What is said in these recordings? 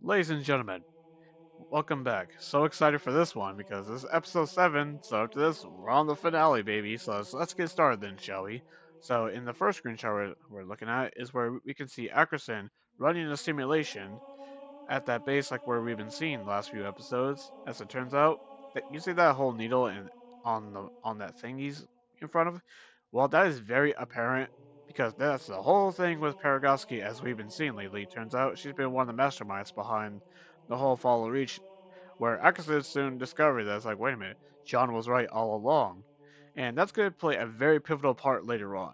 Ladies and gentlemen, welcome back. So excited for this one because this is episode 7, so after this, we're on the finale, baby. So let's get started then, shall we? So in the first screenshot we're looking at is where we can see Ackerson running a simulation at that base like where we've been seeing the last few episodes. As it turns out, that you see that whole needle on that thing he's in front of? Well, that is very apparent because that's the whole thing with Paragoski as we've been seeing lately. Turns out she's been one of the masterminds behind the whole Fall of Reach, where Akasu soon discovered that it's like, wait a minute, John was right all along. And that's going to play a very pivotal part later on.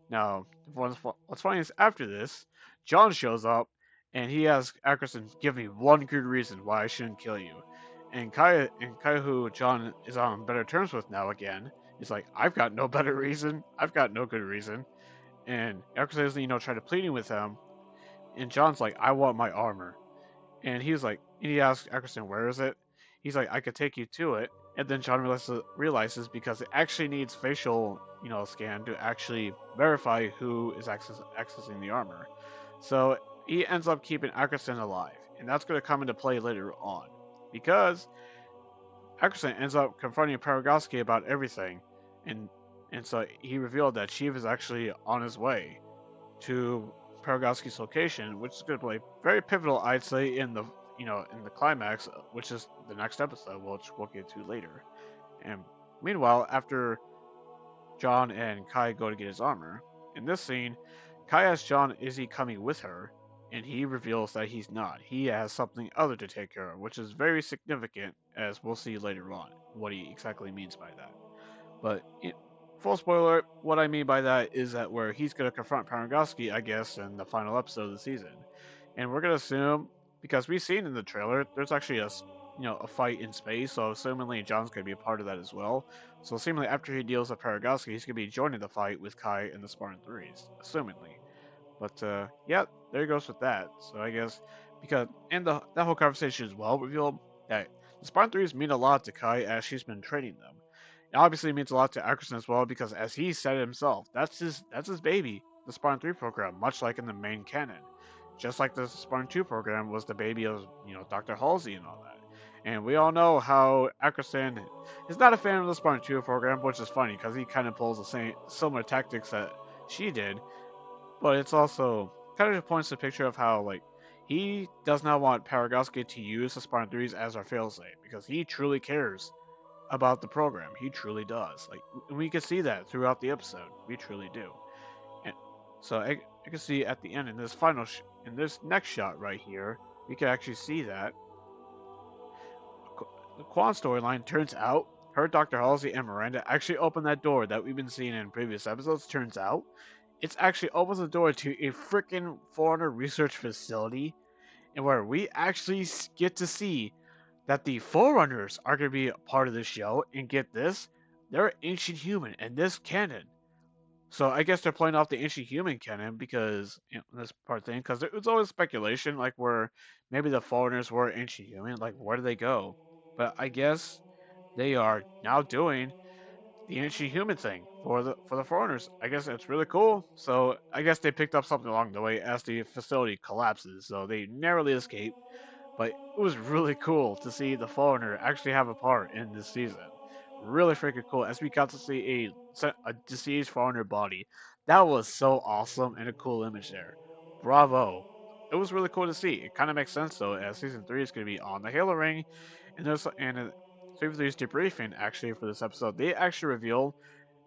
Now, what's funny is after this, John shows up and he asks Ackerson, "Give me one good reason why I shouldn't kill you." And Kai, who John is on better terms with now again, is like, "I've got no better reason. I've got no good reason." And Ackerson is, try to pleading with him, and John's like, "I want my armor." And he asks Ackerson, "Where is it?" He's like, "I could take you to it." And then John realizes because it actually needs facial, scan to actually verify who is accessing the armor. So he ends up keeping Ackerson alive, and that's going to come into play later on, because Ackerson ends up confronting Paragoski about everything, and and so he revealed that Chief is actually on his way to Paragoski's location, which is going to play very pivotal, I'd say, in the climax, which is the next episode, which we'll get to later. And meanwhile, after John and Kai go to get his armor, in this scene, Kai asks John, "Is he coming with her?" And he reveals that he's not. He has something other to take care of, which is very significant, as we'll see later on what he exactly means by that. But full spoiler, what I mean by that is that where he's going to confront Paragoski, I guess, in the final episode of the season, and we're going to assume because we've seen in the trailer, there's actually a fight in space, so assumingly John's going to be a part of that as well. So seemingly after he deals with Paragoski, he's going to be joining the fight with Kai and the Spartan Threes, assumingly. But yeah, there he goes with that. So I guess because and that whole conversation as well revealed that the Spartan Threes mean a lot to Kai as she's been training them. It obviously means a lot to Ackerson as well because as he said himself, that's his baby, the Spartan 3 program, much like in the main canon. Just like the Spartan 2 program was the baby of, Dr. Halsey and all that. And we all know how Ackerson is not a fan of the Spartan 2 program, which is funny because he kind of pulls the same similar tactics that she did, but it's also kind of points the picture of how he does not want Paragoski to use the Spartan 3s as our failsafe because he truly cares about the program. He truly does. We can see that throughout the episode. We truly do. And so I can see at the end in this in this next shot right here, we can actually see that the Quan storyline turns out her, Dr. Halsey, and Miranda actually opened that door that we've been seeing in previous episodes. Turns out it's actually opens the door to a freaking foreigner research facility, and where we actually get to see that the Forerunners are going to be a part of the show. And get this, they're ancient human in this canon. So I guess they're playing off the ancient human canon because this part thing, because it was always speculation, like where maybe the Foreigners were ancient human, like where do they go? But I guess they are now doing the ancient human thing for the Foreigners. I guess it's really cool. So I guess they picked up something along the way as the facility collapses, so they narrowly escape, but it was really cool to see the Foreigner actually have a part in this season. Really freaking cool, as we got to see a deceased Foreigner body. That was so awesome and a cool image there. Bravo. It was really cool to see. It kind of makes sense though, as season 3 is going to be on the Halo ring, and season 3's debriefing actually for this episode, they actually revealed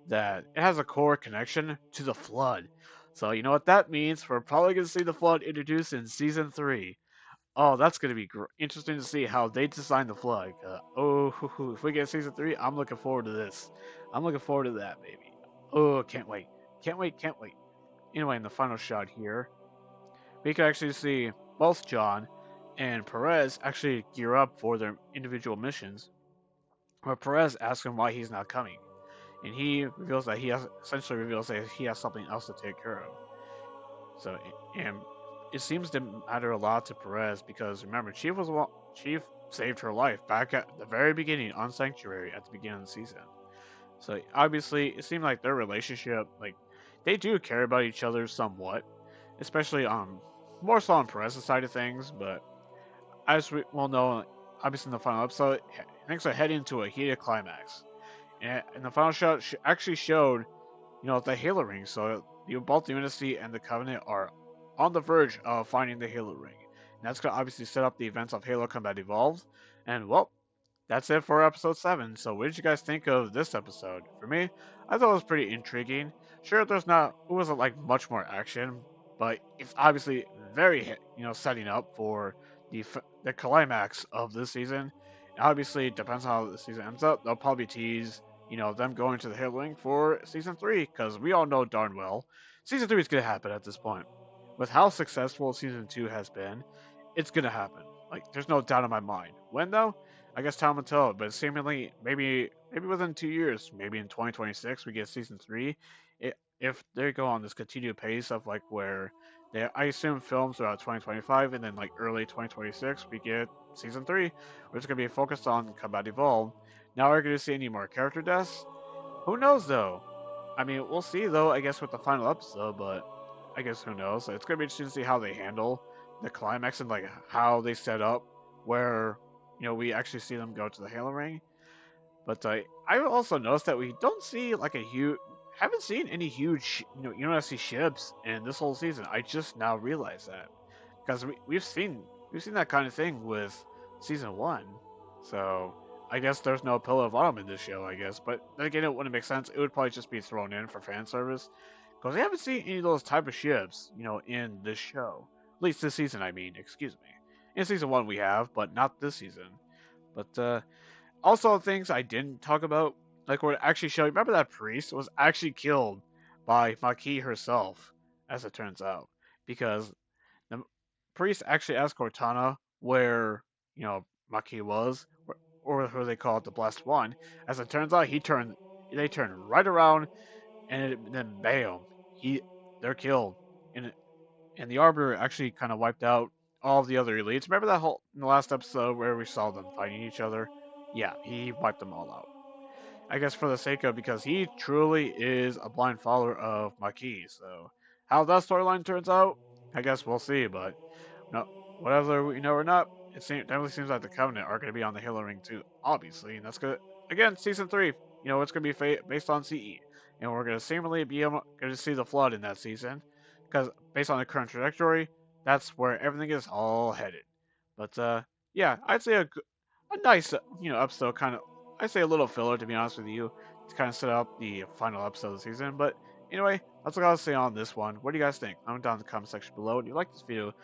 that it has a core connection to the Flood. So you know what that means? We're probably going to see the Flood introduced in season 3. Oh, that's gonna be interesting to see how they design the flag. If we get season 3, I'm looking forward to this. I'm looking forward to that, baby. Oh, can't wait, can't wait, can't wait. Anyway, in the final shot here, we can actually see both John and Perez actually gear up for their individual missions. Where Perez asks him why he's not coming, and he reveals that essentially reveals that he has something else to take care of. So, and it seems to matter a lot to Perez because remember, Chief saved her life back at the very beginning on Sanctuary at the beginning of the season. So obviously, it seemed like their relationship, they do care about each other somewhat, especially more so on Perez's side of things. But as we well know, obviously in the final episode, things are heading to a heated climax. And the final shot actually showed, the Halo ring. So both the Unity and the Covenant are on the verge of finding the Halo ring. And that's going to obviously set up the events of Halo Combat Evolved. And well, that's it for episode 7. So, what did you guys think of this episode? For me, I thought it was pretty intriguing. Sure, it wasn't like much more action, but it's obviously very, setting up for the climax of this season. And obviously, it depends on how the season ends up. They'll probably tease, them going to the Halo Ring for season 3, because we all know darn well season 3 is going to happen at this point. With how successful season 2 has been, it's going to happen. Like, there's no doubt in my mind. When though? I guess time will tell. But seemingly, maybe within 2 years, maybe in 2026, we get season 3. If they go on this continued pace of like where I assume films throughout 2025 and then like early 2026, we get season 3, which is gonna be focused on Combat Evolved. Now we're gonna see any more character deaths. Who knows though? I mean, we'll see though. I guess with the final episode, but I guess who knows? It's gonna be interesting to see how they handle the climax and like how they set up where we actually see them go to the Halo ring. But I also noticed that we don't see like haven't seen any huge UNSC ships in this whole season. I just now realized that because we've seen that kind of thing with season 1. So I guess there's no Pillar of Autumn in this show. I guess, but then again, it wouldn't make sense. It would probably just be thrown in for fan service because we haven't seen any of those type of ships, in this show. At least this season, I mean. Excuse me. In season 1 we have, but not this season. But also things I didn't talk about, like what actually showed. Remember that priest was actually killed by Maki herself, as it turns out, because the priest actually asked Cortana where Maki was, or who they call it, the Blessed One. As it turns out, they turned right around, and then bam, he they're killed, and the Arbiter actually kind of wiped out all of the other elites. Remember that whole in the last episode where we saw them fighting each other? Yeah, he wiped them all out. I guess for the sake of because he truly is a blind follower of Maki. So how that storyline turns out, I guess we'll see. But no, whatever we know or not, definitely seems like the Covenant are going to be on the Halo Ring too, obviously, and that's good. Again, season 3, it's going to be based on CE, and we're going to seemingly be going to see the Flood in that season, because based on the current trajectory, that's where everything is all headed. But yeah, I'd say a nice episode, kind of. I'd say a little filler to be honest with you, to kind of set up the final episode of the season. But anyway, that's what I gotta say on this one. What do you guys think? Comment down in the comment section below. If you like this video,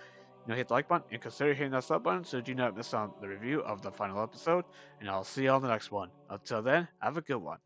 hit the like button and consider hitting that sub button so you do not miss on the review of the final episode. And I'll see you on the next one. Until then, have a good one.